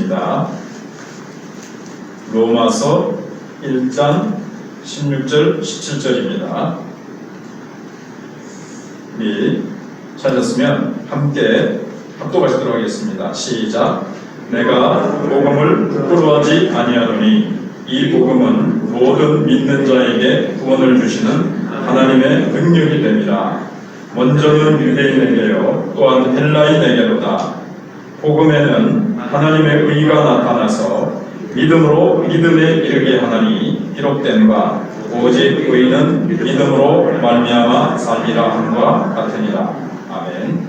읽겠습니다. 로마서 1장 16절 17절입니다. 우리 찾았으면 함께 합독하시도록 하겠습니다. 시작. 내가 복음을 부끄러워하지 아니하노니 이 복음은 모든 믿는 자에게 구원을 주시는 하나님의 능력이 됩니다. 먼저는 유대인에게요 또한 헬라인에게로다. 복음에는 하나님의 의가 나타나서 믿음으로 믿음에 이르게 하나니 기록된 바 오직 의인은 믿음으로 말미암아 살리라 함과 같으니라. 아멘.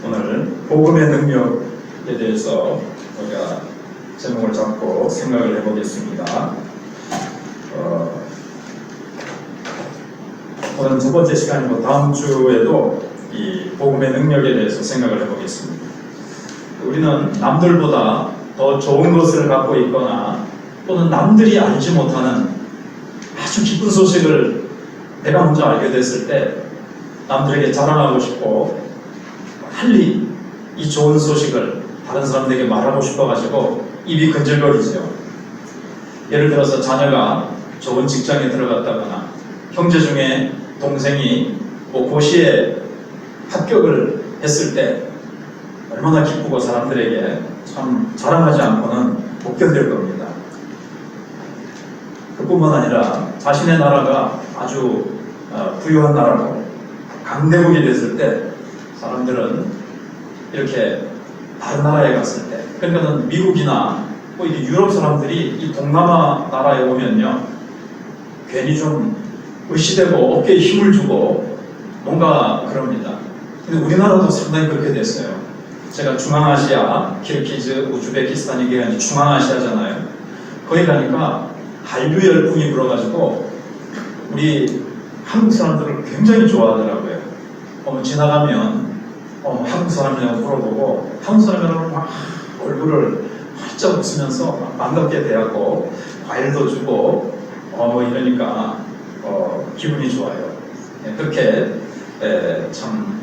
오늘 복음의 능력에 대해서 우리가 제목을 잡고 생각을 해보겠습니다. 오늘 두 번째 시간이고 다음 주에도 이 복음의 능력에 대해서 생각을 해보겠습니다. 우리는 남들보다 더 좋은 것을 갖고 있거나 또는 남들이 알지 못하는 아주 기쁜 소식을 내가 먼저 알게 됐을 때 남들에게 자랑하고 싶고 빨리 이 좋은 소식을 다른 사람들에게 말하고 싶어가지고 입이 근질거리죠. 예를 들어서 자녀가 좋은 직장에 들어갔다거나 형제 중에 동생이 고시에 합격을 했을 때 얼마나 기쁘고 사람들에게 참 자랑하지 않고는 못 견딜 겁니다. 그뿐만 아니라 자신의 나라가 아주 부유한 나라고 강대국이 됐을 때 사람들은 이렇게 다른 나라에 갔을 때, 그러니까는 미국이나 이렇게 유럽 사람들이 이 동남아 나라에 오면요 괜히 좀 의시되고 어깨에 힘을 주고 뭔가 그럽니다. 근데 우리나라도 상당히 그렇게 됐어요. 제가 중앙아시아, 키르기즈, 우즈베키스탄 이게 중앙아시아잖아요. 거기 가니까 한류 열풍이 불어가지고 우리 한국 사람들을 굉장히 좋아하더라고요. 지나가면 한국 사람이라고 물어보고 한국 사람이라고 막 얼굴을 활짝 웃으면서 막 반갑게 대하고 과일도 주고 이러니까 기분이 좋아요. 그렇게 참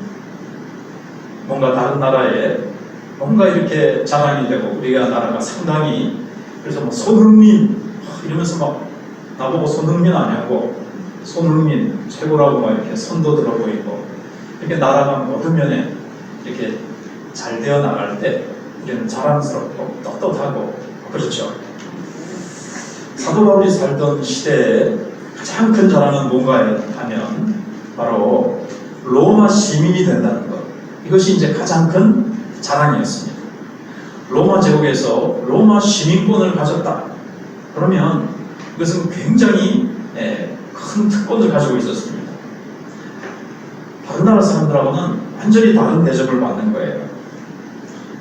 뭔가 다른 나라에 뭔가 이렇게 자랑이 되고 우리가 나라가 상당히 그래서 뭐 손흥민 이러면서 막 나보고 손흥민 아니냐고 손흥민 최고라고 막 이렇게 선도 들어 보이고 이렇게 나라가 모든 면에 이렇게 잘 되어 나갈 때 우리는 자랑스럽고 떳떳하고 그렇죠. 사도 바울이 살던 시대에 가장 큰 자랑은 뭔가 하면 바로 로마 시민이 된다는 것. 이것이 이제 가장 큰 자랑이었습니다. 로마 제국에서 로마 시민권을 가졌다. 그러면 이것은 굉장히 큰 특권을 가지고 있었습니다. 다른 나라 사람들하고는 완전히 다른 대접을 받는 거예요.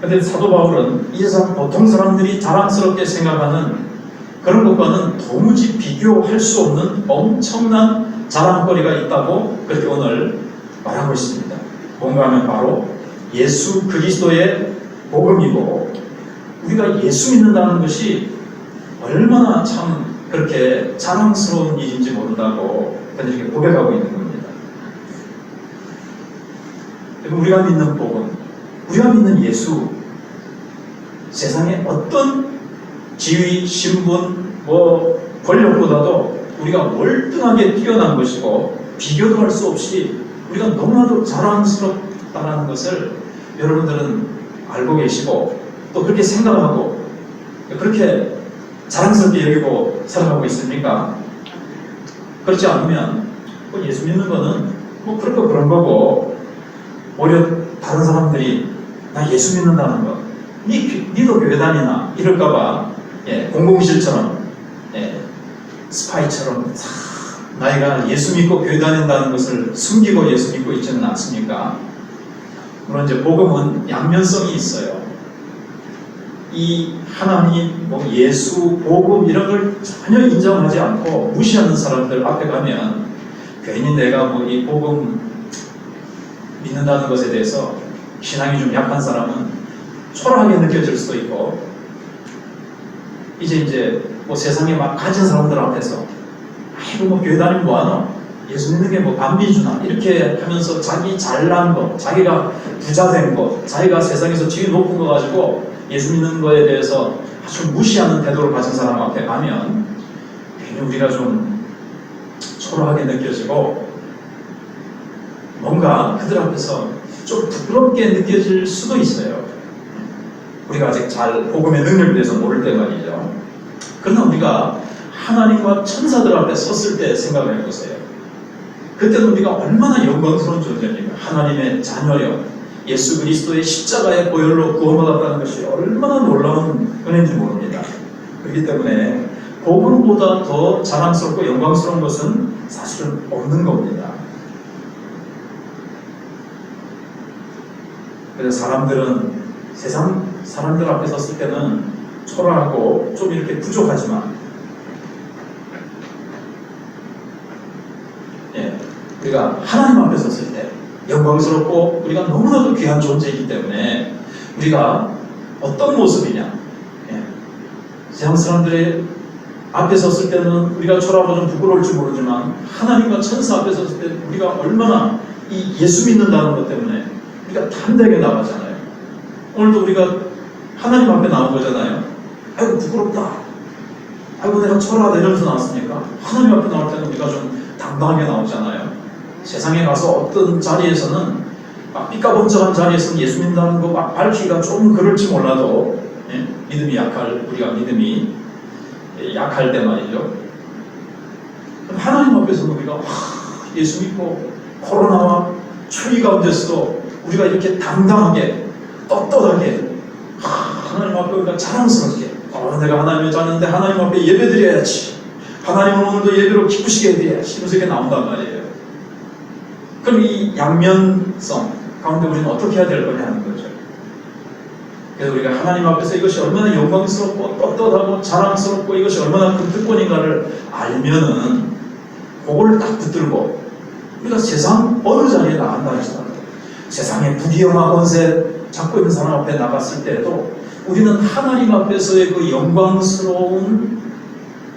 그런데 사도 바울은 이 세상 보통 사람들이 자랑스럽게 생각하는 그런 것과는 도무지 비교할 수 없는 엄청난 자랑거리가 있다고 그렇게 오늘 말하고 있습니다. 뭔가 하면 바로 예수 그리스도의 복음이고 우리가 예수 믿는다는 것이 얼마나 참 그렇게 자랑스러운 일인지 모른다고 이렇게 고백하고 있는 겁니다. 우리가 믿는 복음, 우리가 믿는 예수, 세상에 어떤 지위, 신분, 권력보다도 우리가 월등하게 뛰어난 것이고 비교도 할 수 없이 우리가 너무나도 자랑스럽다는 것을 여러분들은 알고 계시고 또 그렇게 생각하고 그렇게 자랑스럽게 여기고 살아가고 있습니까? 그렇지 않으면 예수 믿는 거는 그런 거 그런 거고 오히려 다른 사람들이 나 예수 믿는다는 거 니도 교회 다니나 이럴까봐 공공실처럼 스파이처럼 나이가 예수 믿고 교회 다닌다는 것을 숨기고 예수 믿고 있지는 않습니까? 물론 이제 복음은 양면성이 있어요. 이 하나님, 예수, 복음 이런 걸 전혀 인정하지 않고 무시하는 사람들 앞에 가면 괜히 내가 이 복음 믿는다는 것에 대해서 신앙이 좀 약한 사람은 초라하게 느껴질 수도 있고 이제 세상에 막 가진 사람들 앞에서 아이고 교회 다니면 뭐하노? 예수 믿는 게 뭐 반미주나 이렇게 하면서 자기 잘난 거, 자기가 부자 된 거, 자기가 세상에서 제일 높은 거 가지고 예수 믿는 거에 대해서 아주 무시하는 태도를 가진 사람 앞에 가면 괜히 우리가 좀 초라하게 느껴지고 뭔가 그들 앞에서 좀 부끄럽게 느껴질 수도 있어요. 우리가 아직 잘 복음의 능력에 대해서 모를 때 말이죠. 그러나 우리가 하나님과 천사들 앞에 섰을 때 생각을 해보세요. 그때는 우리가 얼마나 영광스러운 존재입니까? 하나님의 자녀여, 예수 그리스도의 십자가의 보혈로 구원받았다는 것이 얼마나 놀라운 은혜인지 모릅니다. 그렇기 때문에 복음보다 더 자랑스럽고 영광스러운 것은 사실은 없는 겁니다. 그래서 사람들은 세상 사람들 앞에 섰을 때는 초라하고 좀 이렇게 부족하지만 우리가 하나님 앞에 섰을 때 영광스럽고 우리가 너무나도 귀한 존재이기 때문에 우리가 어떤 모습이냐, 세상 사람들의 앞에 섰을 때는 우리가 초라하고 좀 부끄러울지 모르지만 하나님과 천사 앞에 섰을 때 우리가 얼마나 이 예수 믿는다는 것 때문에 우리가 담대하게 나가잖아요. 오늘도 우리가 하나님 앞에 나온 거잖아요. 아이고 부끄럽다, 아이고 내가 초라하다 이러면서 나왔으니까 하나님 앞에 나올 때는 우리가 좀 당당하게 나오잖아요. 세상에 가서 어떤 자리에서는 막 삐까번쩍한 자리에서는 예수 믿는다는 거 막 밝히기가 좀 그럴지 몰라도 믿음이 우리가 믿음이 약할 때 말이죠. 하나님 앞에서는 우리가 예수 믿고 코로나와 추위 가운데서도 우리가 이렇게 당당하게 떳떳하게 하나님 앞에 우리가 자랑스럽게 내가 하나님의 자녀인데 하나님 앞에 예배 드려야지, 하나님은 오늘도 예배로 기쁘시게 해드려야지 이러면서 이렇게 나온단 말이에요. 그럼 이 양면성 가운데 우리는 어떻게 해야 될 거냐 하는 거죠. 그래서 우리가 하나님 앞에서 이것이 얼마나 영광스럽고 떳떳하고 자랑스럽고 이것이 얼마나 큰 특권인가를 알면은 그걸 딱 붙들고 우리가 세상 어느 자리에 나간다 하시더라도 세상의 부귀영화 권세 잡고 있는 사람 앞에 나갔을 때에도 우리는 하나님 앞에서의 그 영광스러운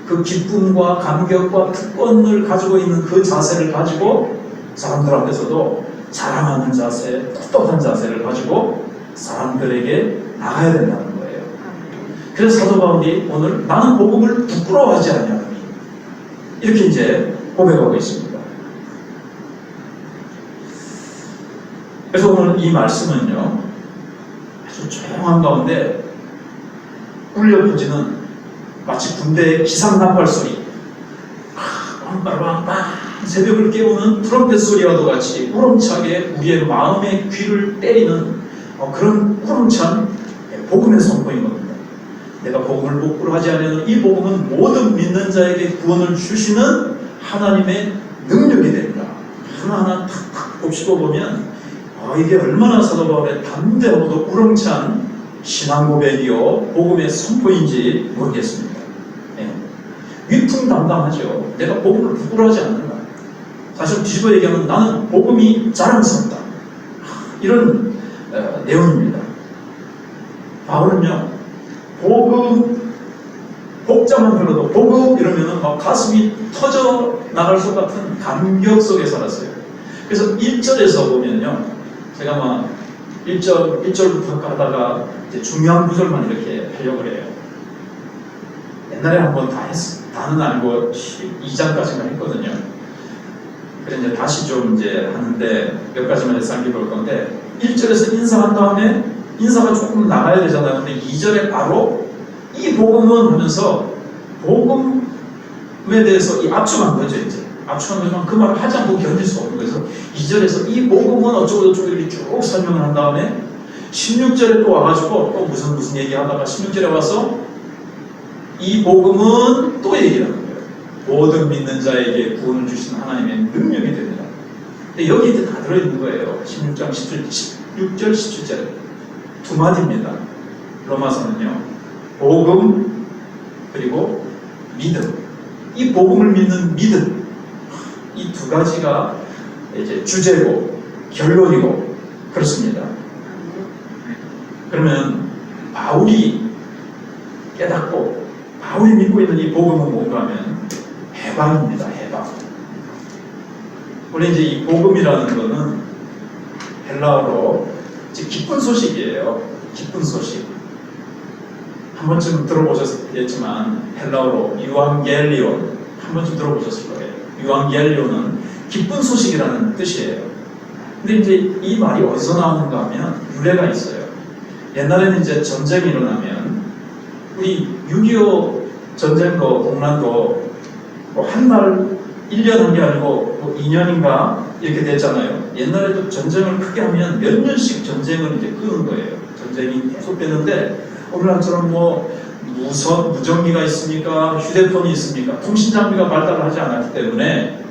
그 기쁨과 감격과 특권을 가지고 있는 그 자세를 가지고 사람들 앞에서도 자랑하는 자세, 떳떳한 자세를 가지고 사람들에게 나가야 된다는 거예요. 그래서 사도 바울이 오늘 나는 복음을 부끄러워하지 않냐니 이렇게 이제 고백하고 있습니다. 그래서 오늘 이 말씀은요, 아주 조용한 가운데 울려 퍼지는 마치 군대의 기상나팔 소리, 빵빵빵빵 새벽을 깨우는 트럼펫 소리와도 같이 우렁차게 우리의 마음의 귀를 때리는 그런 우렁찬 복음의 선포인 겁니다. 내가 복음을 부끄러워하지 않으면 이 복음은 모든 믿는 자에게 구원을 주시는 하나님의 능력이 됩니다. 하나하나 탁탁 곱씹어 보면 이게 얼마나 사도 바울의 담대하고도 우렁찬 신앙 고백이요 복음의 선포인지 모르겠습니다. 위풍담담하죠. 내가 복음을 부끄러워하지 않는다. 사실 뒤집어 얘기하면 나는 복음이 자랑스럽다. 이런 내용입니다. 바울은요, 복음, 복자만 불러도 복음 이러면은 막 가슴이 터져 나갈 것 같은 감격 속에 살았어요. 그래서 1절에서 보면요, 제가 막 1절부터 하다가 이제 중요한 구절만 이렇게 하려고 해요. 옛날에 한번 다는 아니고 12장까지만 했거든요. 그래서 이제 다시 좀 이제 하는데 몇 가지만 해서 살펴볼 건데 1절에서 인사한 다음에 인사가 조금 나가야 되잖아요. 근데 2절에 바로 이 복음은 하면서 복음에 대해서 이 압축한 거죠. 이제 압축한 거지만 그 말을 하지 않고 견딜 수 없는 거예요. 그래서 2절에서 이 복음은 어쩌고 저쩌고 이렇게 쭉 설명을 한 다음에 16절에 또 와가지고 또 무슨 얘기하다가 16절에 와서 이 복음은 또 얘기를 하는 거예요. 모든 믿는 자에게 구원을 주신 하나님의 능력이 됩니다. 근데 여기 이제 다 들어있는 거예요. 16장 16절 17절 두 마디입니다. 로마서는요, 복음 그리고 믿음, 이 복음을 믿는 믿음, 이 두 가지가 이제 주제고 결론이고 그렇습니다. 그러면 바울이 깨닫고 바울이 믿고 있는 이 복음은 뭔가 하면 해방입니다. 해방. 원래 이제 이 복음이라는 거는 헬라어로 기쁜 소식이에요. 기쁜 소식. 한 번쯤 들어보셨겠지만 헬라어로 유앙겔리온 한 번쯤 들어보셨을 거예요. 유앙겔리온은 기쁜 소식이라는 뜻이에요. 근데 이제 이 말이 어디서 나오는가 하면 유래가 있어요. 옛날에는 이제 전쟁이 일어나면 우리 6.25 전쟁도 동란도 뭐 한 달 1년 한 게 아니고 뭐 2년인가 이렇게 됐잖아요. 옛날에도 전쟁을 크게 하면 몇 년씩 전쟁을 이제 끄는 거예요. 전쟁이 계속되는데 오늘날처럼 뭐 무전기가 있습니까? 휴대폰이 있습니까? 통신 장비가 발달하지 않았기 때문에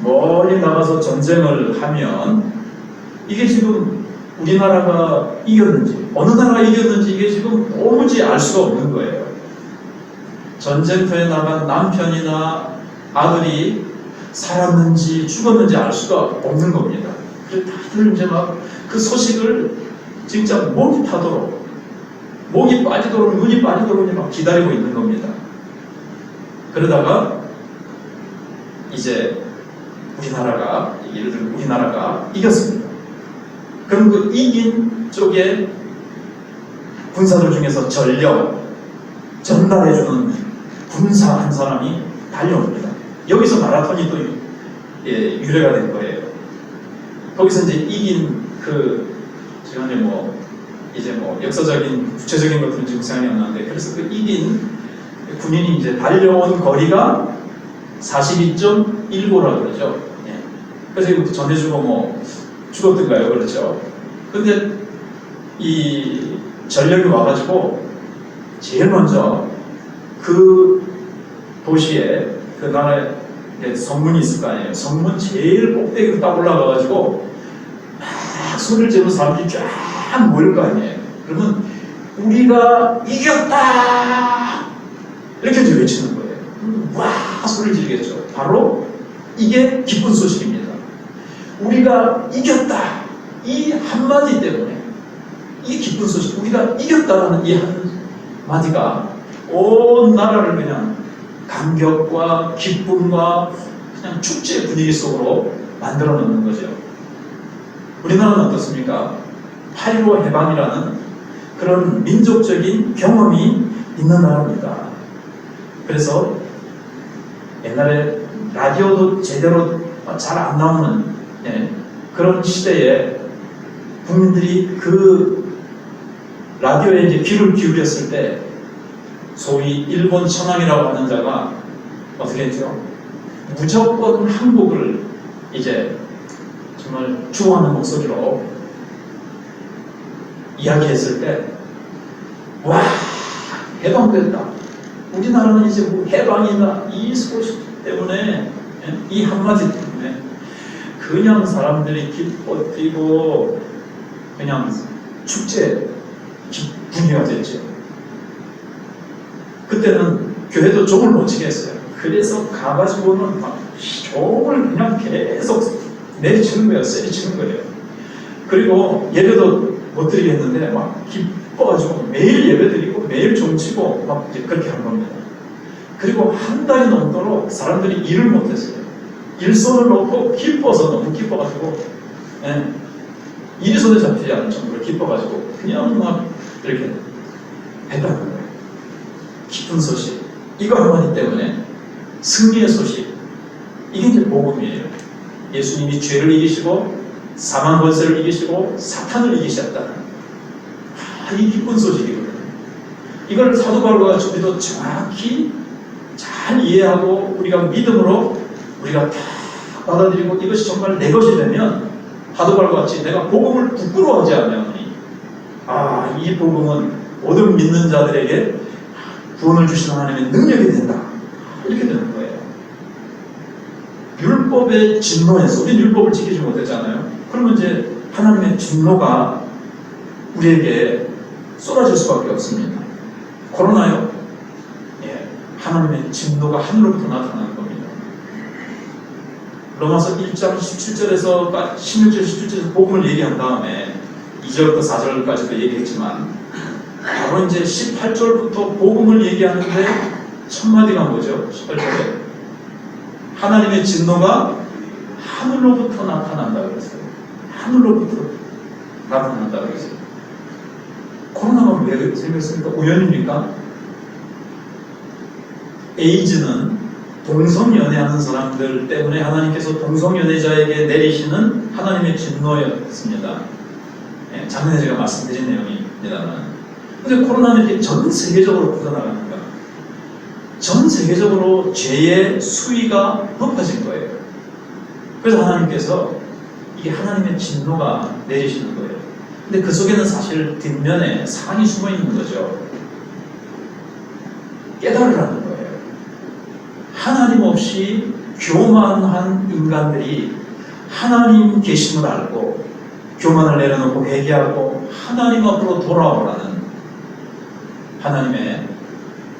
멀리 나가서 전쟁을 하면 이게 지금 우리나라가 이겼는지 어느 나라가 이겼는지 이게 지금 도무지 알 수가 없는 거예요. 전쟁터에 나간 남편이나 아들이 살았는지 죽었는지 알 수가 없는 겁니다. 그래서 다들 이제 막 그 소식을 진짜 목이 타도록 목이 빠지도록 눈이 빠지도록 막 기다리고 있는 겁니다. 그러다가 이제 우리나라가 예를 들면 우리나라가 이겼습니다. 그럼 그 이긴 쪽에 군사들 중에서 전달해주는 군사 한 사람이 달려옵니다. 여기서 마라톤이 또 유래가 된 거예요. 거기서 이제 이긴 제가 이제 역사적인 구체적인 것들은 지금 생각이 안 나는데 그래서 그 이긴 군인이 이제 달려온 거리가 42.19라고 그러죠. 예. 그래서 이것도 전해주고 죽었던가요? 그렇죠. 근데 이 전력이 와가지고 제일 먼저 그 도시에 그 나라에 성문이 있을 거 아니에요. 성문 제일 꼭대기로 딱 올라가가지고 막 소리를 지르는 사람들이 쫙 모일 거 아니에요. 그러면 우리가 이겼다 이렇게 이제 외치는 거예요. 와 소리를 지르겠죠. 바로 이게 기쁜 소식입니다. 우리가 이겼다 이 한마디 때문에 이 기쁜 소식 우리가 이겼다라는 이 한마디가 온 나라를 그냥 감격과 기쁨과 그냥 축제 분위기 속으로 만들어 놓는 거죠. 우리나라는 어떻습니까? 8.15 해방이라는 그런 민족적인 경험이 있는 나라입니다. 그래서 옛날에 라디오도 제대로 잘 안 나오는 그런 시대에 국민들이 그 라디오에 이제 귀를 기울였을 때 소위 일본 천황이라고 하는 자가 어떻게 했죠? 무조건 한국을 이제 정말 추구하는 목소리로 이야기했을 때 와 해방됐다. 우리나라는 이제 뭐 해방이다. 이 소식 때문에 이 한마디 때문에 그냥 사람들이 기뻐 뛰고 그냥 축제 분위기가 됐죠. 그때는 교회도 종을 못 치게 했어요. 그래서 가가지고는 막 종을 그냥 계속 내리치는 거예요. 세리치는 거예요. 그리고 예배도 못 드리게 했는데 막 기뻐가지고 매일 예배 드리고 매일 종 치고 막 이제 그렇게 한 겁니다. 그리고 한 달이 넘도록 사람들이 일을 못했어요. 일손을 놓고 기뻐서 너무 기뻐가지고 일이 손에 잡히지 않을 정도로 기뻐가지고 그냥 막 이렇게 했다는 거예요. 기쁜 소식 이거 한마디 때문에 승리의 소식 이게 이제 복음이에요. 예수님이 죄를 이기시고 사망 권세를 이기시고 사탄을 이기셨다. 이 기쁜 소식이거든요. 이걸 사도 바울과 같이 우리도 정확히 잘 이해하고 우리가 믿음으로 우리가 다 받아들이고 이것이 정말 내 것이 되면 사도 바울과 같이 내가 복음을 부끄러워하지 않냐니 이 복음은 모든 믿는 자들에게 구원을 주시는 하나님의 능력이 된다. 이렇게 되는 거예요. 율법의 진노에서 우리는 율법을 지키지 못했잖아요. 그러면 이제 하나님의 진노가 우리에게 쏟아질 수밖에 없습니다. 코로나요? 하나님의 진노가 하늘로부터 나타나는 겁니다. 로마서 1장 17절에서 16절, 17절에서 복음을 얘기한 다음에 2절부터 4절까지도 얘기했지만 바로 이제 18절부터 복음을 얘기하는데 첫 마디가 뭐죠? 18절에 하나님의 진노가 하늘로부터 나타난다 그랬어요. 하늘로부터 나타난다 그랬어요. 코로나가 왜 생겼습니까? 우연입니까? 에이즈는 동성연애하는 사람들 때문에 하나님께서 동성연애자에게 내리시는 하나님의 진노였습니다. 작년에 제가 말씀드린 내용입니다만, 근데 코로나는 이렇게 전 세계적으로 퍼져나가는 거예요. 전 세계적으로 죄의 수위가 높아진 거예요. 그래서 하나님께서 이게 하나님의 진노가 내리시는 거예요. 근데 그 속에는 사실 뒷면에 사랑이 숨어 있는 거죠. 깨달으라는 거예요. 하나님 없이 교만한 인간들이 하나님 계심을 알고 교만을 내려놓고 회개하고 하나님 앞으로 돌아오라는 하나님의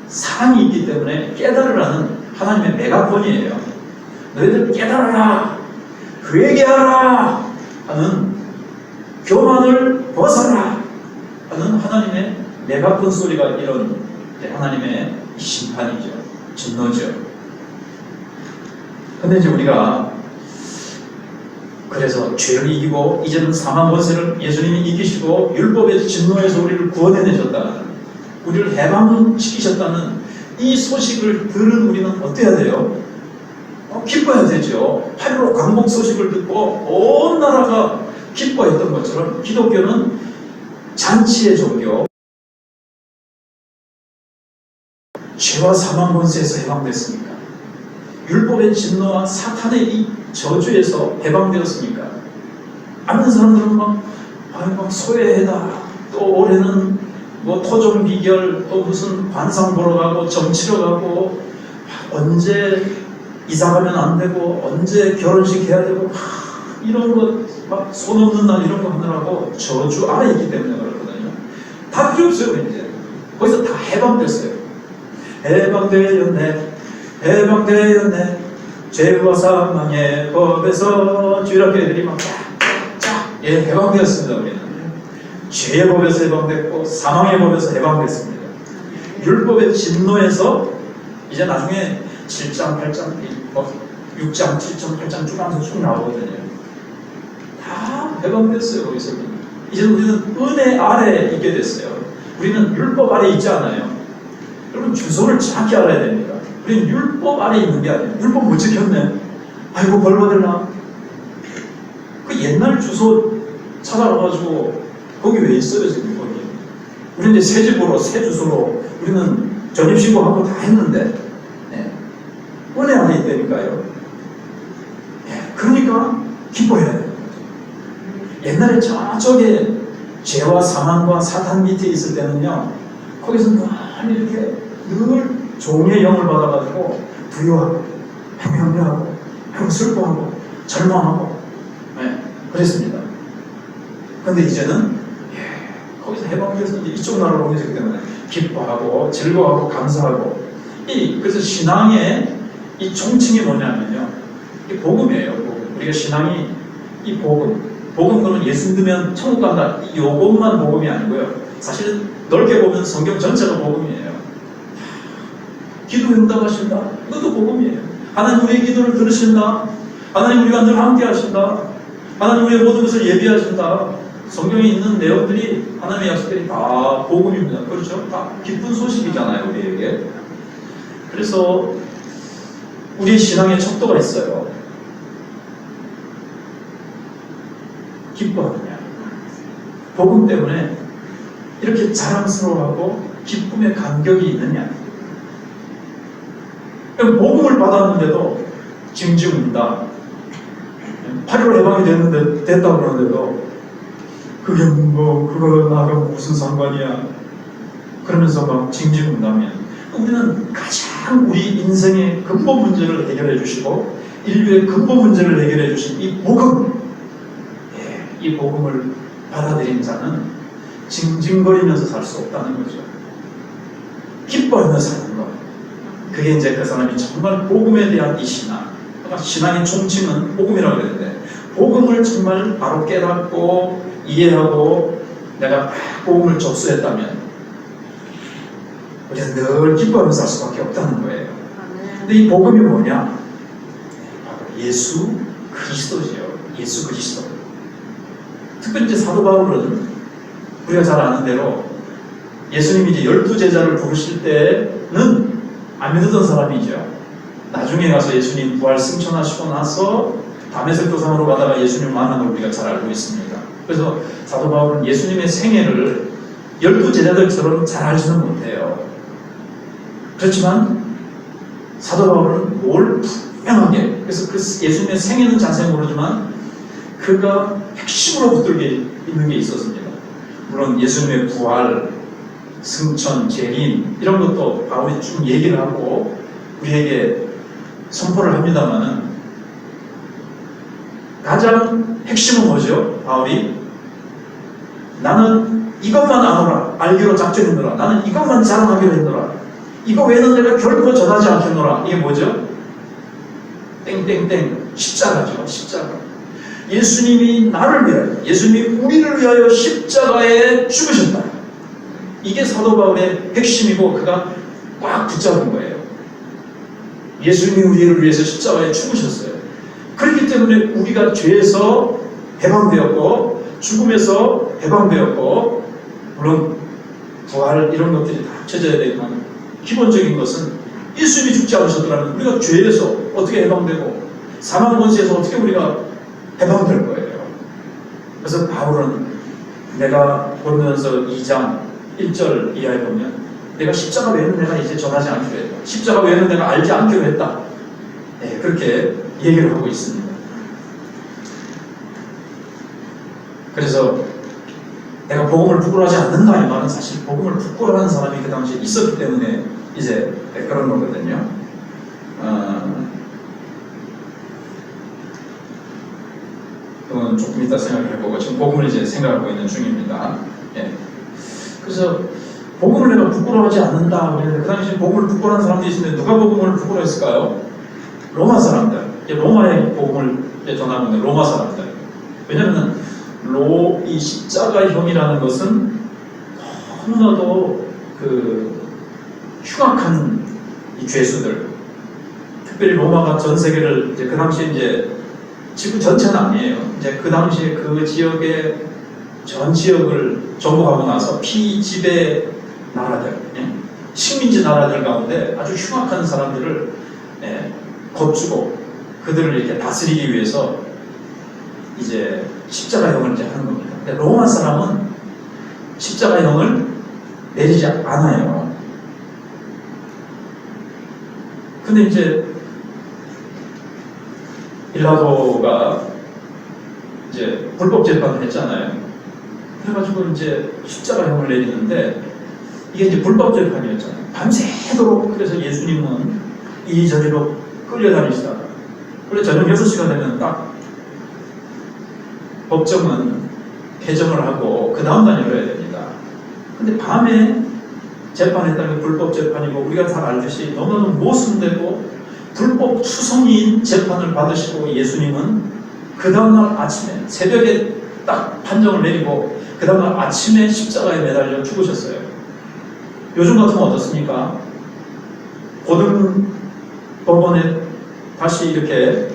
사랑이 있기 때문에 깨달으라는 하나님의 메가폰이에요. 너희들 깨달아라, 회개하라 하는, 교만을 벗어라 하는 하나님의 메가폰 소리가 이런 하나님의 심판이죠. 진노죠. 근데 이제 우리가 그래서 죄를 이기고 이제는 사망 권세를 예수님이 이기시고 율법의 진노에서 우리를 구원해내셨다는, 우리를 해방시키셨다는 이 소식을 들은 우리는 어떻게 해야 돼요? 기뻐야 되죠. 8.15 광복 소식을 듣고 온 나라가 기뻐했던 것처럼 기독교는 잔치의 종교, 죄와 사망 권세에서 해방됐습니까? 율법의 진노와 사탄의 이 저주에서 해방되었습니까? 아는 사람들은 막 소외해다, 또 올해는 뭐 토종 비결, 또 무슨 관상 보러 가고 점치러 가고, 언제 이사 가면 안 되고 언제 결혼식 해야 되고 이런 거 막 손 없는 날 이런 거 하느라고 저주 아래 있기 때문에 그렇거든요. 다 필요 없어요. 이제 거기서 다 해방됐어요. 해방되었네, 해방되었네, 죄와 사망의 법에서 주일학교 애들이 막 해방되었습니다. 우리는 죄의 법에서 해방됐고 사망의 법에서 해방됐습니다. 율법의 진노에서 이제 나중에 7장, 8장, 6장, 7장, 8장 쭉 하면서 쭉 나오거든요. 다 해방됐어요. 거기서 이제 우리는 은혜 아래에 있게 됐어요. 우리는 율법 아래에 있지 않아요. 여러분, 주소를 정확히 알아야 됩니다. 우리는 율법 아래에 있는 게 아니에요. 율법 못 지켰네, 아이고 벌 받을라. 그 옛날 주소 찾아가가지고 거기 왜 있어요 지금? 거기 우리 이제 새 집으로, 새 주소로 우리는 전입신고하고 다 했는데 은혜 안에 있다니까요. 그러니까 기뻐해야 돼요. 옛날에 저쪽에 죄와 사망과 사탄 밑에 있을 때는요, 거기서 늘 이렇게 늘 종의 영을 받아가지고 부유하고 행명하고 슬퍼하고 절망하고 그랬습니다. 그런데 이제는 거기서 해방돼서 이쪽 나라로 옮겨지기 때문에 기뻐하고 즐거워하고 감사하고, 그래서 신앙의 이 총칭이 뭐냐면요, 이 복음이에요. 복음. 우리가 신앙이 이 복음 그러면 예수 믿으면 천국 간다, 요것만 복음이 아니고요. 사실 넓게 보면 성경 전체가 복음이에요. 기도 응답하신다, 이것도 복음이에요. 하나님 우리의 기도를 들으신다, 하나님 우리가 늘 함께 하신다, 하나님 우리의 모든 것을 예비하신다. 성경에 있는 내용들이, 하나님의 약속들이 다 복음입니다. 그렇죠? 다 기쁜 소식이잖아요, 우리에게. 그래서 우리의 신앙에 척도가 있어요. 기뻐하느냐, 복음 때문에 이렇게 자랑스러워하고 기쁨의 감격이 있느냐. 복음을 받았는데도 징징 운다. 8.15 해방이 됐다고 그러는데도 그게 그거 나하고 무슨 상관이야, 그러면서 막 징징 운다면, 우리는 가장 우리 인생의 근본 문제를 해결해 주시고 인류의 근본 문제를 해결해 주신 이 복음, 이 복음을 받아들인 자는 징징거리면서 살 수 없다는 거죠. 기뻐하면서 사는 것, 그게 이제 그 사람이 정말 복음에 대한 이 신앙, 신앙의 총칭은 복음이라고 그러는데, 복음을 정말 바로 깨닫고 이해하고 내가 복음을 접수했다면 우리는 늘 기뻐하면서 살 수밖에 없다는 거예요. 근데 이 복음이 뭐냐? 바로 예수 그리스도지요. 예수 그리스도. 특별히 이제 사도 바울은 우리가 잘 아는 대로 예수님이 이제 12제자를 부르실 때는 안 믿었던 사람이죠. 나중에 가서 예수님 부활 승천하시고 나서 다메섹 도상으로 가다가 예수님을 만난 걸 우리가 잘 알고 있습니다. 그래서 사도 바울은 예수님의 생애를 12제자들처럼 잘 알지는 못해요. 그렇지만 사도 바울은 뭘 분명하게, 그래서 그 예수님의 생애는 자세히 모르지만 그가 핵심으로 붙들게 있는 게 있었습니다. 물론 예수님의 부활, 승천, 재림 이런 것도 바울이 쭉 얘기를 하고 우리에게 선포를 합니다만은 가장 핵심은 뭐죠? 바울이 나는 이것만 아노라, 알기로 작정했노라, 나는 이것만 자랑하기로 했노라, 이거 외에는 내가 결코 전하지 않겠노라. 이게 뭐죠? 땡땡땡 십자가죠. 십자가. 예수님이 나를 위하여, 예수님이 우리를 위하여 십자가에 죽으셨다. 이게 사도 바울의 핵심이고 그가 꽉 붙잡은 거예요. 예수님이 우리를 위해서 십자가에 죽으셨어요. 그렇기 때문에 우리가 죄에서 해방되었고 죽음에서 해방되었고, 물론 부활 이런 것들이 다 합쳐져야 되지만 기본적인 것은 예수님이 죽지 않으셨더라면 우리가 죄에서 어떻게 해방되고 사망 권세에서 어떻게 우리가 해방될 거예요. 그래서 바울은 내가 보면서 2장 1절 이하에 보면 내가 십자가 외에는 내가 이제 전하지 않기로 했다. 십자가 외에는 내가 알지 않기로 했다. 네, 그렇게 얘기를 하고 있습니다. 그래서 내가 복음을 부끄러워하지 않는다 이 말은 사실 복음을 부끄러워하는 사람이 그 당시에 있었기 때문에 이제 그런 거거든요. 그건 조금 이따 생각을 해보고 지금 복음을 이제 생각하고 있는 중입니다. 예. 그래서 복음을 내가 부끄러워하지 않는다. 그 당시에 복음을 부끄러워하는 사람들이 있는데 누가 복음을 부끄러워했을까요? 로마 사람들. 로마의 복음을 전하고 있는 로마 사람들. 왜냐하면 이 십자가형이라는 것은 너무나도 그 흉악한 이 죄수들, 특별히 로마가 전 세계를 이제 그 당시에 이제 지구 전체는 아니에요. 이제 그 당시에 그 지역의 전 지역을 정복하고 나서 피지배 나라들, 식민지 나라들 가운데 아주 흉악한 사람들을 겁주고 그들을 이렇게 다스리기 위해서 이제 십자가형을 이제 하는 겁니다. 근데 로마 사람은 십자가형을 내리지 않아요. 근데 이제 빌라도가 이제 불법 재판을 했잖아요. 그래가지고 이제 십자가형을 내리는데 이게 이제 불법 재판이었잖아요. 밤새도록. 그래서 예수님은 이리저리로 끌려다니시다가 원래 저녁 6시가 되면 딱 법정은 개정을 하고 그 다음 날 열어야 됩니다. 근데 밤에 재판했다는 게 불법 재판이고 우리가 잘 알듯이 너무너무 모순되고 불법 투성이인 재판을 받으시고 예수님은 그 다음날 아침에 새벽에 딱 판정을 내리고 그 다음날 아침에 십자가에 매달려 죽으셨어요. 요즘 같으면 어떻습니까? 고등법원에 다시 이렇게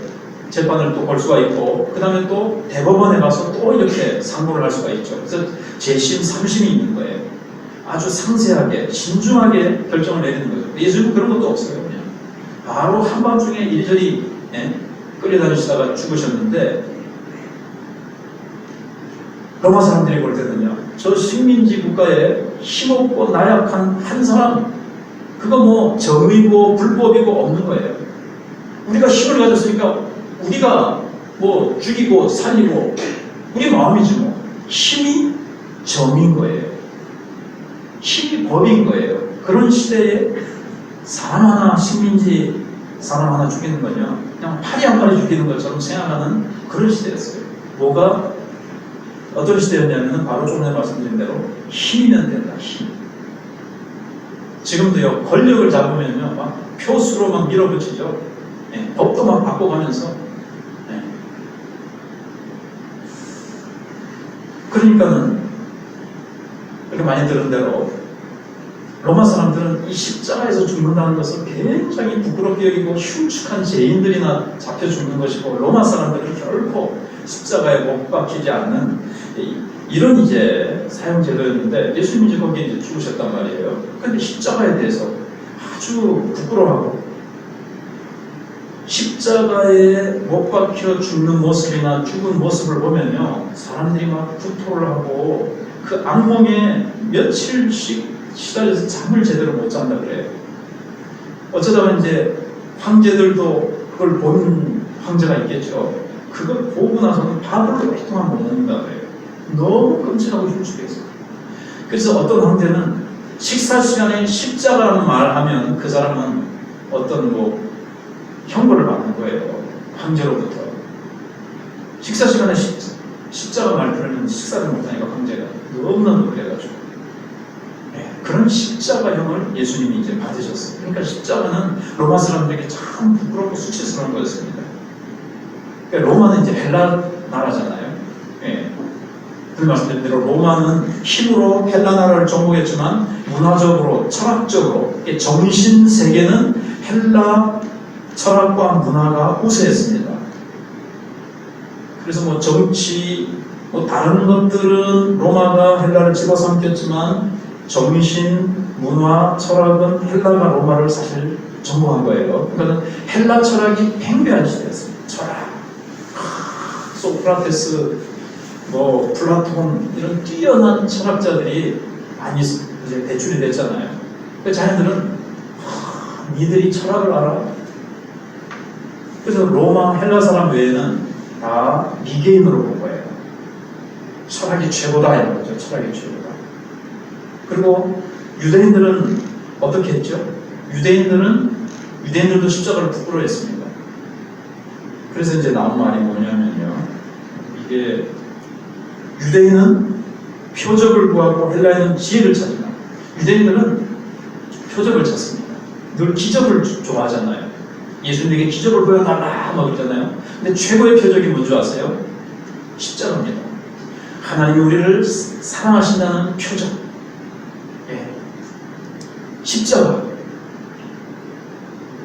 재판을 또 걸 수가 있고 그 다음에 또 대법원에 가서 또 이렇게 상고를 할 수가 있죠. 그래서 재심, 3심이 있는 거예요. 아주 상세하게 신중하게 결정을 내리는 거죠. 예수님은 그런 것도 없어요. 그냥 바로 한밤중에 이리저리 끌려다니시다가 죽으셨는데 로마 사람들이 볼 때는요, 저 식민지 국가에 힘없고 나약한 한 사람, 그거 뭐 정의고 불법이고 없는 거예요. 우리가 힘을 가졌으니까 우리가 뭐 죽이고 살리고 우리 마음이지 뭐. 힘이 정인 거예요. 힘이 법인 거예요. 그런 시대에 사람 하나, 식민지 사람 하나 죽이는 거냐, 그냥 파리 한 마리 죽이는 것처럼 생각하는 그런 시대였어요. 뭐가 어떤 시대였냐면 바로 좀 전에 말씀드린 대로 힘이면 된다. 힘. 지금도요, 권력을 잡으면요 막 표수로 막 밀어붙이죠. 법도 막 바꿔가면서. 그러니까는 그렇게 많이 들은 대로 로마 사람들은 이 십자가에서 죽는다는 것을 굉장히 부끄럽게 여기고 흉측한 죄인들이나 잡혀 죽는 것이고, 로마 사람들은 결코 십자가에 못 박히지 않는 이런 이제 사형제도였는데, 예수님이 이제 거기에 이제 죽으셨단 말이에요. 그런데 십자가에 대해서 아주 부끄러워하고, 십자가에 못 박혀 죽는 모습이나 죽은 모습을 보면요, 사람들이 막 구토를 하고 그 악몽에 며칠씩 시달려서 잠을 제대로 못 잔다 그래요. 어쩌다가 이제 황제들도 그걸 본 황제가 있겠죠. 그걸 보고 나서는 밥을 오랫동안 못 먹는다 그래요. 너무 끔찍하고 흉측해서. 그래서 어떤 황제는 식사 시간에 십자가라는 말을 하면 그 사람은 어떤 뭐 형벌을 받는 거예요. 황제로부터. 식사 시간에 십자가 말 들으면 식사를 못하니까 황제가 너무너무 그래가지고. 그런 십자가형을 예수님이 이제 받으셨어요. 그러니까 십자가는 로마 사람들에게 참 부끄럽고 수치스러운 거였습니다. 그러니까 로마는 이제 헬라 나라잖아요. 그 말씀드린 대로 로마는 힘으로 헬라 나라를 정복했지만 문화적으로, 철학적으로, 정신 세계는 헬라 철학과 문화가 우세했습니다. 그래서 뭐 정치, 뭐 다른 것들은 로마가 헬라를 집어삼켰지만 정신, 문화, 철학은 헬라가 로마를 사실 정복한 거예요. 그러니까 헬라 철학이 팽배한 시대였습니다. 철학, 소크라테스, 뭐 플라톤 이런 뛰어난 철학자들이 많이 이제 배출이 됐잖아요. 그 자녀들은 니들이 철학을 알아? 그래서 로마, 헬라 사람 외에는 다 미개인으로 본 거예요. 철학이 최고다 이런 거죠. 철학이 최고다. 그리고 유대인들은 어떻게 했죠? 유대인들도 십자가를 부끄러워했습니다. 그래서 이제 나온 말이 뭐냐면요, 이게 유대인은 표적을 구하고 헬라인은 지혜를 찾는다. 유대인들은 표적을 찾습니다. 늘 기적을 좋아하잖아요. 예수님에게 기적을 보여달라 막 그러잖아요. 근데 최고의 표적이 뭔지 아세요? 십자가입니다. 하나님이 우리를 사랑하신다는 표적. 십자가.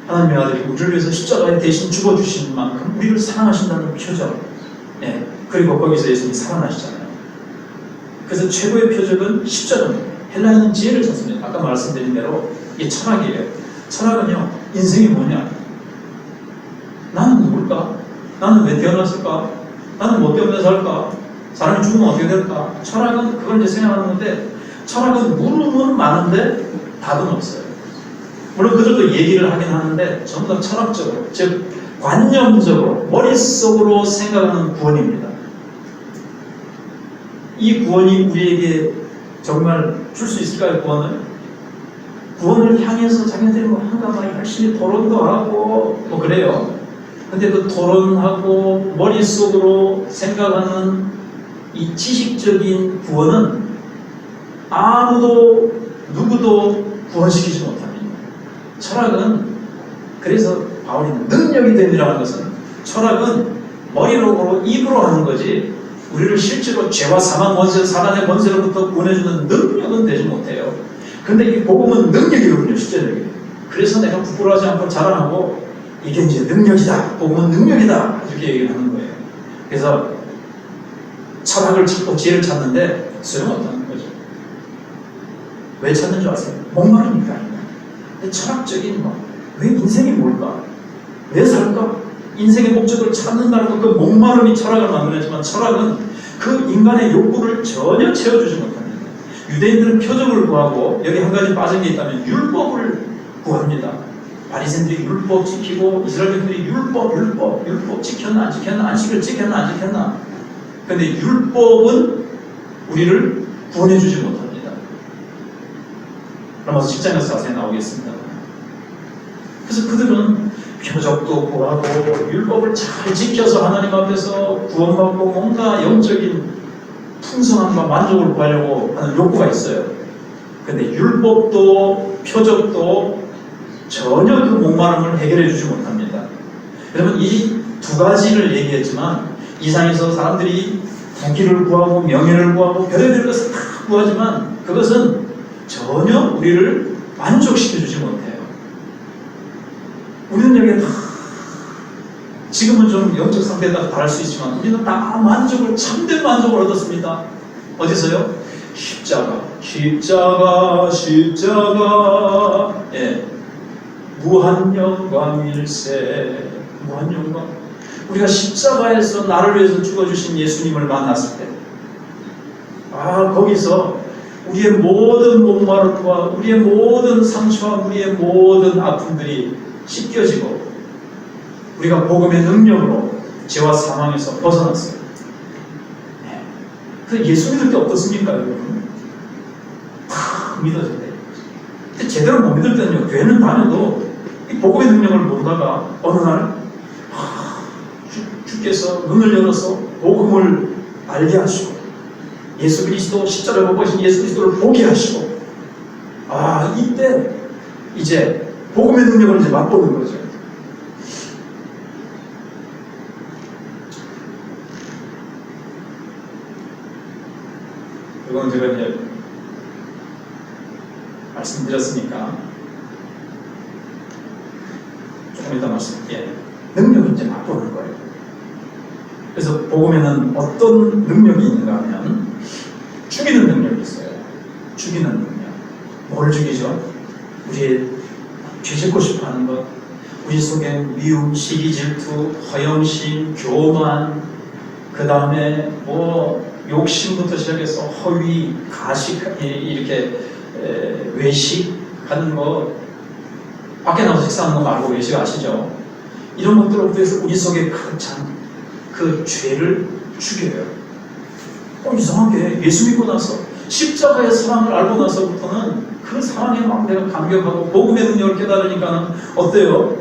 하나님의 아들이 우리를 위해서 십자가에 대신 죽어주신 만큼 우리를 사랑하신다는 표적. 그리고 거기서 예수님이 살아나시잖아요. 그래서 최고의 표적은 십자가입니다. 헬라인은 지혜를 찾습니다. 아까 말씀드린 대로 이게 철학이에요. 철학은요, 인생이 뭐냐? 나는 누굴까? 나는 왜 태어났을까? 나는 뭐 때문에 살까? 사람이 죽으면 어떻게 될까? 철학은 그걸 이제 생각하는 건데, 철학은 물음은 많은데 답은 없어요. 물론 그들도 얘기를 하긴 하는데 전부 다 철학적으로, 즉 관념적으로, 머릿속으로 생각하는 구원입니다. 이 구원이 우리에게 정말 줄 수 있을까요? 구원을 향해서 자기들이 뭐 한가마 열심히 토론도 하고 뭐 그래요. 근데 그 토론하고 머릿속으로 생각하는 이 지식적인 구원은 아무도 누구도 구원시키지 못합니다. 철학은, 그래서 바울이 능력이 됨이라는 것은, 철학은 머리로 입으로 하는 거지 우리를 실제로 죄와 사망 원세, 사단의 권세로부터 구원해주는 능력은 되지 못해요. 근데 이 복음은 능력이거든요, 실제적인. 그래서 내가 부끄러워하지 않고 자랑하고 이게 이제 능력이다, 복음은 능력이다 이렇게 얘기를 하는 거예요. 그래서 철학을 찾고 지혜를 찾는데 소용없다는 거죠. 왜 찾는 줄 아세요? 목마르니까. 철학적인 왜 인생이 뭘까? 왜 살까? 인생의 목적을 찾는다는 그 목마름이 철학을 만들었지만, 철학은 그 인간의 욕구를 전혀 채워주지 못합니다. 유대인들은 표적을 구하고, 여기 한 가지 빠진 게 있다면 율법을 구합니다. 바리새인들이 율법 지키고, 이스라엘들이 율법 지켰나 안 지켰나, 안식을 지켰나 안 지켰나. 근데 율법은 우리를 구원해주지 못합니다. 로마서 10장에서 자세히 나오겠습니다. 그래서 그들은 표적도 구하고 율법을 잘 지켜서 하나님 앞에서 구원받고 뭔가 영적인 풍성함과 만족을 구하려고 하는 욕구가 있어요. 근데 율법도 표적도 전혀 그 목마름을 해결해 주지 못합니다. 여러분, 이 두 가지를 얘기했지만, 이 상에서 사람들이 부귀를 구하고 명예를 구하고 별의별 것을 다 구하지만 그것은 전혀 우리를 만족시켜주지 못해요. 우리는 여기 다 지금은 좀 영적 상태에 따라 다를 수 있지만 우리는 다 만족을, 참된 만족을 얻었습니다. 어디서요? 십자가. 예. 무한 영광일세. 무한 영광. 우리가 십자가에서 나를 위해서 죽어주신 예수님을 만났을 때, 거기서 우리의 모든 목마름과 우리의 모든 상처와 우리의 모든 아픔들이 씻겨지고 우리가 복음의 능력으로 죄와 사망에서 벗어났어요. 네. 그 예수 믿을 때 어떻습니까, 여러분? 탁 믿어져야 돼요. 근데 제대로 못 믿을 때는요, 교회는 다녀도 이 복음의 능력을 모르다가 어느 날 주께서 눈을 열어서 복음을 알게 하시고 예수 그리스도 십자가에 못 박힌 예수 그리스도를 보게 하시고 이때 이제 복음의 능력을 이제 맛보는 거죠. 이건 제가 이제 말씀드렸으니까 조금 이따 말씀드릴게요. 능력이 이제 맛보는 거예요. 그래서 복음에는 어떤 능력이 있는가 하면 죽이는 능력이 있어요. 죽이는 능력. 뭘 죽이죠? 우리의 죄짓고 싶어하는 것, 우리 속에 미움, 시기, 질투, 허영심, 교만, 그 다음에 욕심부터 시작해서 허위, 가식, 이렇게 외식하는 거, 밖에 나가서 식사하는 거 말고 외식 아시죠? 이런 것들을 위해서 우리 속에 가득 찬 그 죄를 죽여요. 이상하게 예수 믿고 나서 십자가의 사랑을 알고 나서부터는 그 사랑에 막 내가 감격하고 복음의 능력을 깨달으니까는 어때요?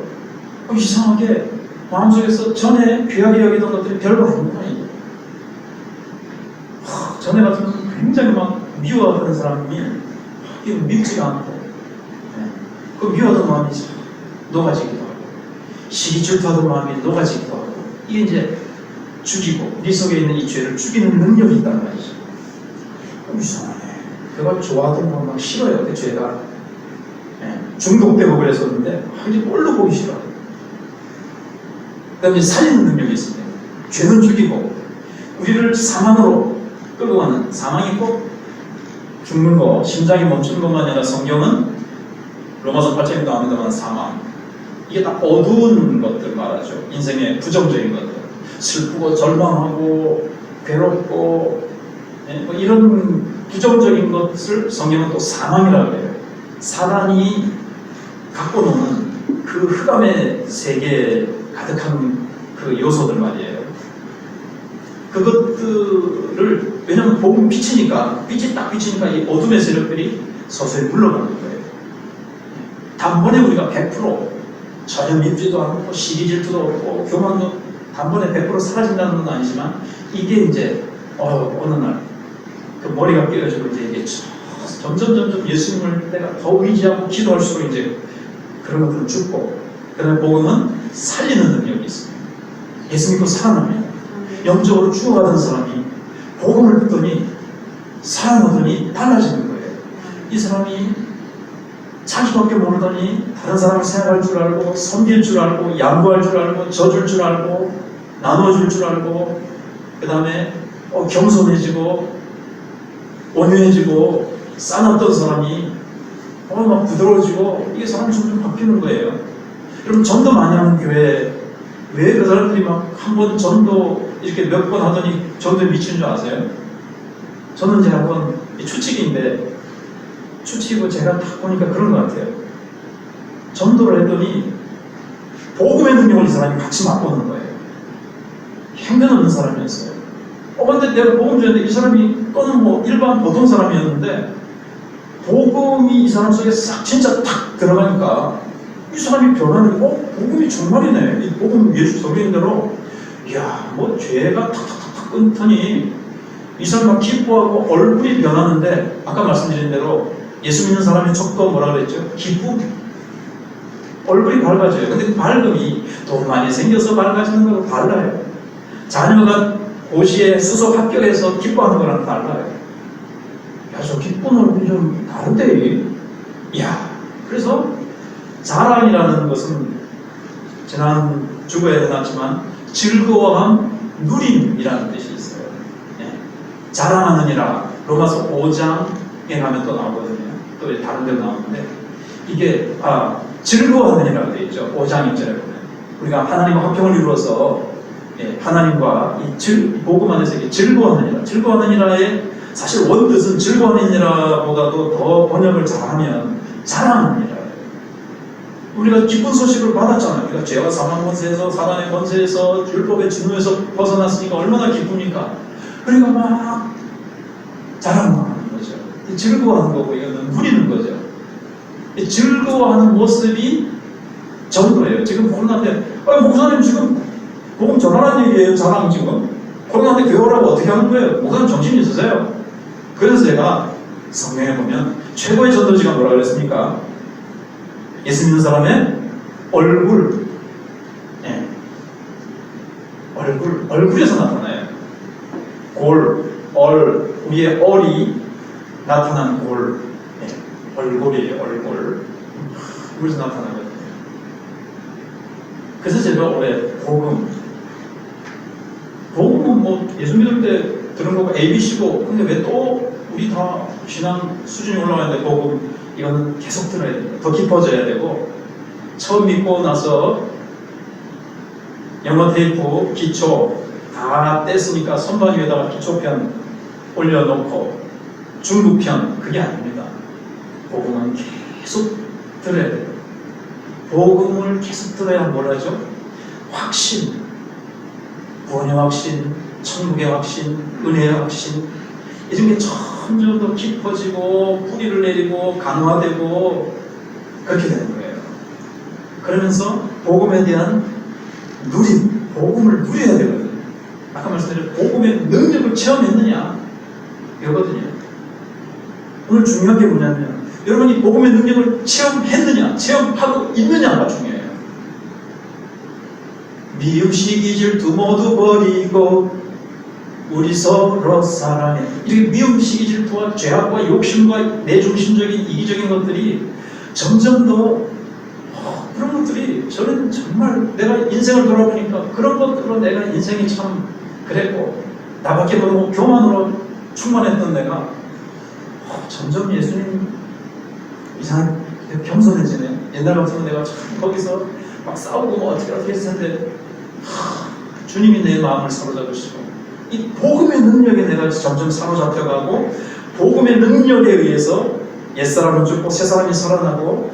이상하게 마음속에서 전에 귀하게 여기던 것들이 별거 아닙니다. 전에 같으면 굉장히 막 미워하는 사람이 믿지가 않고 그 미워하던 마음이 녹아지기도 하고 시기 질투하던 마음이 녹아지기도 하고 이게 이제 죽이고 네 속에 있는 이 죄를 죽이는 능력이 있단 말이죠. 이상하네. 그가 좋아하던 거 막 싫어요. 그 죄가 중독되고 그랬었는데 이제 꼴로 보기 싫어. 그 다음에 살리는 능력이 있습니다. 죄는 죽이고 우리를 사망으로 끌고 가는, 사망이 꼭 죽는 거, 심장이 멈추는 것만 아니라 성경은 로마서 8장에 나옵니다만 사망, 이게 다 어두운 것들 말하죠. 인생의 부정적인 것들, 슬프고 절망하고 괴롭고 이런 부정적인 것을 성경은 또 사망이라고 해요. 사단이 갖고 노는 그 흑암의 세계에 가득한 그 요소들 말이에요. 그것들을, 왜냐하면 복음 비치니까, 빛이 딱 비치니까 이 어둠의 세력들이 서서히 물러가는 거예요. 단번에 우리가 100% 전혀 믿지도 않고 시기 질투도 없고 교만도 단번에 100% 사라진다는 건 아니지만 이게 이제 어느 날 그 머리가 깨어지고 이제 이게 점점 예수님을 내가 더 의지하고 기도할수록 이제 그런 것들은 죽고, 그다음에 복음은 살리는 능력이 있습니다. 예수 믿고 살아납니다. 영적으로 죽어가던 사람이 복음을 듣더니 살아나더니 달라지는 거예요. 이 사람이 자기밖에 모르더니 다른 사람을 생각할 줄 알고, 섬길 줄 알고, 양보할 줄 알고, 져줄 줄 알고, 나눠줄 줄 알고, 그 다음에 겸손해지고 온유해지고 싸놨던 사람이 막 부드러워지고, 이게 사람이 점점 바뀌는 거예요. 여러분, 전도 많이 하는 교회 왜 그 사람들이 막 한 번 전도 이렇게 몇 번 하더니 전도에 미치는 줄 아세요? 저는 이제 한번 추측인데, 추측이고 제가 딱 보니까 그런 것 같아요. 전도를 했더니 복음의 능력을 이 사람이 같이 맛보는 거예요. 형편없는 사람이었어요. 근데 내가 복음 전했는데 이 사람이 거는 일반 보통 사람이었는데 복음이 이 사람 속에 싹 진짜 탁 들어가니까 이 사람이 변하는 게 복음이 정말이네. 이 복음 예수 설교인 대로 죄가 탁탁탁탁 끊더니 이 사람이 기뻐하고 얼굴이 변하는데, 아까 말씀드린 대로 예수 믿는 사람의 척도 뭐라 그랬죠? 기쁨. 얼굴이 밝아져요. 근데 그 밝음이 돈 많이 생겨서 밝아지는 거하고 달라요. 자녀가 고시에 수석 합격해서 기뻐하는 거랑 달라요. 저 기쁜 얼굴이 좀 다른데. 그래서 자랑이라는 것은 지난 주보에 해놨지만 즐거워함, 누림이라는 뜻이 있어요. 예. 자랑하느니라 로마서 5장에 가면 또 나오거든요. 또 다른 데 나오는데 이게 즐거워하느니라 되어 있죠. 5장 1절에 보면 우리가 하나님과 화평을 이루어서 하나님과 이 복음 안에서 즐거워하느니라. 즐거워하느니라의 사실 원뜻은 즐거워하느니라보다도 더 번역을 잘하면 자랑하느니라. 우리가 기쁜 소식을 받았잖아요. 우리가 죄와 사망 권세에서 사단의 권세에서 율법의 진노에서 벗어났으니까 얼마나 기쁩니까? 그러니까 막 자랑하는 거죠. 즐거워하는 거고 이거는 누리는 거죠. 즐거워하는 모습이 전도예요. 지금 코로나인데 목사님 지금 복음 전하라는 얘기예요. 자랑 지금. 코로나인데 교회 오라고 어떻게 하는 거예요? 목사님 정신이 있으세요? 그래서 제가 성경에 보면 최고의 전도지가 뭐라 그랬습니까? 예수 믿는 사람의 얼굴, 얼굴에서 나타나요. 우리의 얼이 나타난 얼굴이에요. 얼굴에서 나타나거든요. 그래서 제가 올해 복음은 뭐 예수 믿을 때 들은 거고 ABC고, 근데 왜 또 우리 다 신앙 수준이 올라가는데 복음 이거는 계속 들어야 돼요. 더 깊어져야 되고, 처음 믿고 나서 영어 테이프 기초 다 뗐으니까 선반 위에다가 기초편 올려놓고 중국편 그게 아닙니다. 복음은 계속 들어야 돼요. 복음을 계속 들어야 뭘 하죠? 확신, 구원의 확신, 천국의 확신, 은혜의 확신 이런 게 점점 더 깊어지고 뿌리를 내리고 강화되고 그렇게 되는 거예요. 그러면서 복음에 대한 누림, 복음을 누려야 되거든요. 아까 말씀드린 복음의 능력을 체험했느냐 이거거든요. 오늘 중요한 게 뭐냐면 여러분이 복음의 능력을 체험했느냐, 체험하고 있느냐가 중요해요. 미움식 이질투 모두 버리고 우리 서로 사랑해. 이렇게 미움식 이질투와 죄악과 욕심과 내중심적인 이기적인 것들이 점점 더 그런 것들이 저는 정말 내가 인생을 돌아보니까 그런 것들로 내가 인생이 참 그랬고 나밖에 모르고 교만으로 충만했던 내가 점점 예수님 이상하게 겸손해지네요. 옛날 같으면 내가 참 거기서 막 싸우고 뭐 어떻게 했을 텐데 주님이 내 마음을 사로잡으시고 이 복음의 능력에 내가 점점 사로잡혀가고 복음의 능력에 의해서 옛사람은 죽고 새사람이 살아나고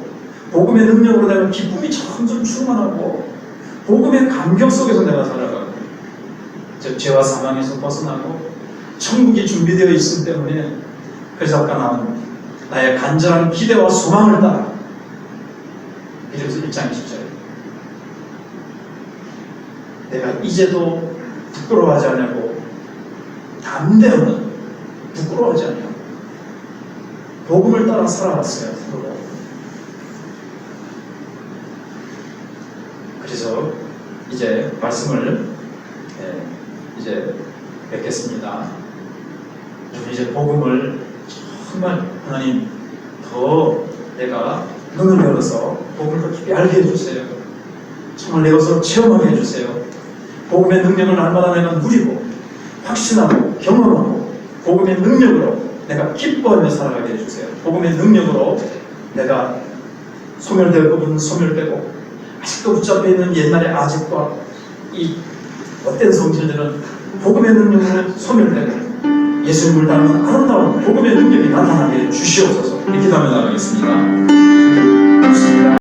복음의 능력으로 내가 기쁨이 점점 충만하고 복음의 감격 속에서 내가 살아가고 죄와 사망에서 벗어나고 천국이 준비되어 있기 때문에 그래서 아까 나온 나의 간절한 기대와 소망을 따라 이래서 1장 20절 내가 이제도 부끄러워하지 않냐고 담대함은 부끄러워하지 않냐고 복음을 따라 살아왔어요. 그래서 이제 말씀을 이제 뵙겠습니다. 이제 복음을 정말 하나님 더 내가 눈을 열어서 복음을 더 깊이 알게 해주세요. 정말 내 것으로 체험하게 해주세요. 복음의 능력을 날마다 내가 누리고 확신하고 경험하고 복음의 능력으로 내가 기뻐하며 살아가게 해주세요. 복음의 능력으로 내가 소멸될 부분은 소멸되고 아직도 붙잡혀 있는 옛날의 아직과 이 헛된 성질들은 복음의 능력으로 소멸되고 예수님을 닮은 아름다운 복음의 능력이 나타나게 주시옵소서. 이렇게 기도하며 나가겠습니다.